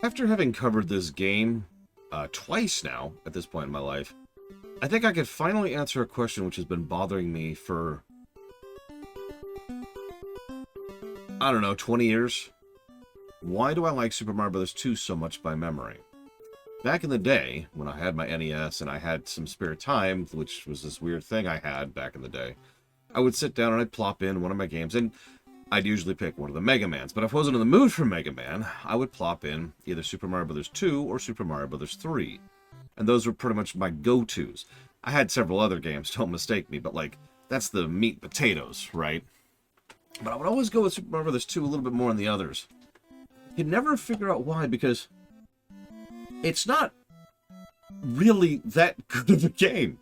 After having covered this game twice now, at this point in my life, I think I could finally answer a question which has been bothering me for, I don't know, 20 years. Why do I like Super Mario Bros. 2 so much by memory? Back in the day, when I had my NES and I had some spare time, which was this weird thing I had back in the day, I would sit down and I'd plop in one of my games, and I'd usually pick one of the Mega Mans. But if I wasn't in the mood for Mega Man, I would plop in either Super Mario Bros. 2 or Super Mario Bros. 3. And those were pretty much my go-tos. I had several other games, don't mistake me, but like, that's the meat and potatoes, right? But I would always go with Super Mario Bros. 2 a little bit more than the others. Could never figure out why, because it's not really that good of a game.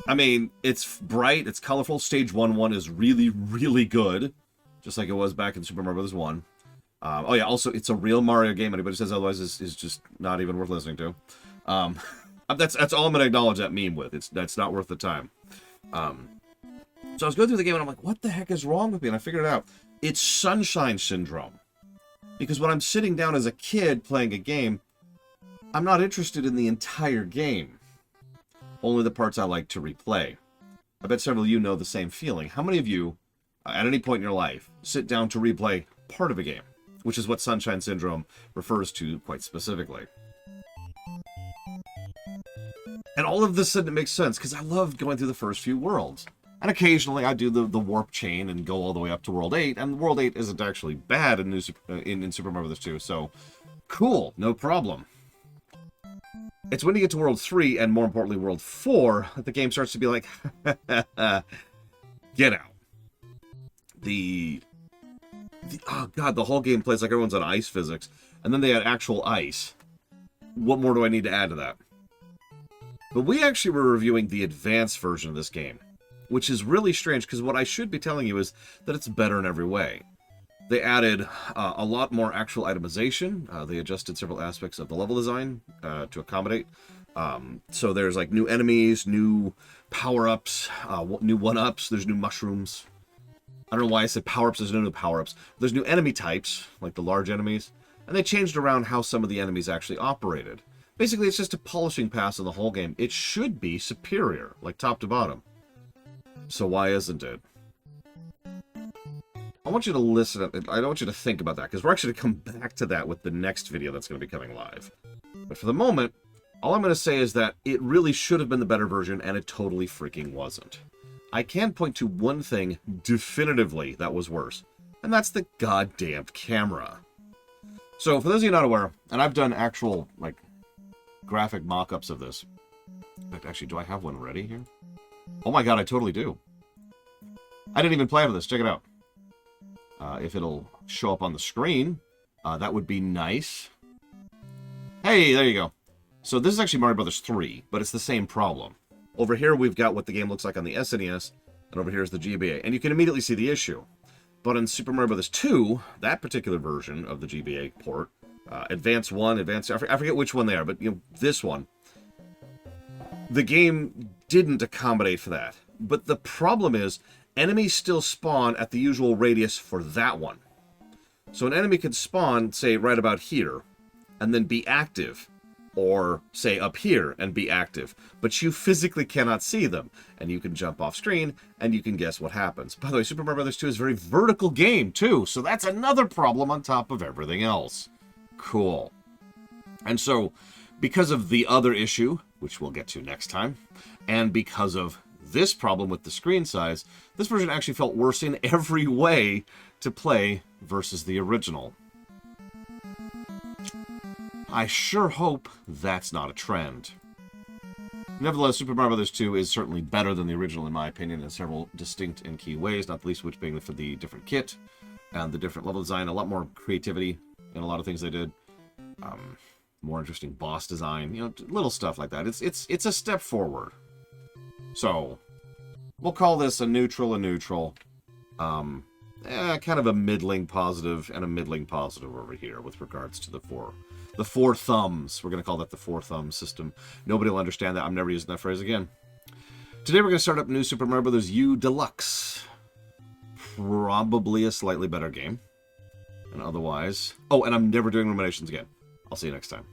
I mean, it's bright, it's colorful. Stage 1-1 is really, really good. Just like it was back in Super Mario Bros. 1. Oh yeah, also, it's a real Mario game. Anybody who says otherwise is just not even worth listening to. That's all I'm going to acknowledge that meme with. That's not worth the time. So I was going through the game and I'm like, what the heck is wrong with me? And I figured it out. It's Sunshine Syndrome. Because when I'm sitting down as a kid playing a game, I'm not interested in the entire game. Only the parts I like to replay. I bet several of you know the same feeling. How many of you, at any point in your life, sit down to replay part of a game? Which is what Sunshine Syndrome refers to quite specifically. And all of this sudden makes sense, because I love going through the first few worlds. And occasionally I do the warp chain and go all the way up to World 8, and World 8 isn't actually bad in Super Mario Bros. 2, so cool, no problem. It's when you get to World 3, and more importantly World 4, that the game starts to be like, get out. Oh god, the whole game plays like everyone's on ice physics, and then they had actual ice. What more do I need to add to that? But we actually were reviewing the advanced version of this game, which is really strange, because what I should be telling you is that it's better in every way. They added a lot more actual itemization. They adjusted several aspects of the level design to accommodate. So there's like new enemies, new power-ups, new one-ups, there's new mushrooms. I don't know why I said power-ups, there's no new power-ups. There's new enemy types, like the large enemies, and they changed around how some of the enemies actually operated. Basically, it's just a polishing pass of the whole game. It should be superior, like top to bottom. So why isn't it? I want you to listen. I don't want you to think about that, because we're actually going to come back to that with the next video that's going to be coming live. But for the moment, all I'm going to say is that it really should have been the better version, and it totally freaking wasn't. I can point to one thing definitively that was worse, and that's the goddamn camera. So for those of you not aware, and I've done actual, like, graphic mock-ups of this. In fact, actually, do I have one ready here? Oh my god, I totally do. I didn't even plan for this. Check it out. If it'll show up on the screen, that would be nice. Hey, there you go. So this is actually Mario Bros. 3, but it's the same problem. Over here, we've got what the game looks like on the SNES, and over here is the GBA. And you can immediately see the issue. But in Super Mario Bros. 2, that particular version of the GBA port, Advance 1, Advance... I forget which one they are, but you know, this one, the game didn't accommodate for that. But the problem is, enemies still spawn at the usual radius for that one. So an enemy could spawn, say, right about here, and then be active. Or, say, up here and be active. But you physically cannot see them. And you can jump off screen, and you can guess what happens. By the way, Super Mario Bros. 2 is a very vertical game, too. So that's another problem on top of everything else. Cool. And so, because of the other issue, which we'll get to next time, and because of this problem with the screen size, this version actually felt worse in every way to play versus the original. I sure hope that's not a trend. Nevertheless, Super Mario Bros. 2 is certainly better than the original, in my opinion, in several distinct and key ways, not the least of which being for the different kit and the different level design, a lot more creativity in a lot of things they did. More interesting boss design, you know, little stuff like that. It's a step forward. So, we'll call this a neutral, kind of a middling positive and a middling positive over here with regards to the four thumbs. We're going to call that the four thumb system. Nobody will understand that. I'm never using that phrase again. Today we're going to start up New Super Mario Bros. U Deluxe. Probably a slightly better game. And otherwise... Oh, and I'm never doing Ruminations again. I'll see you next time.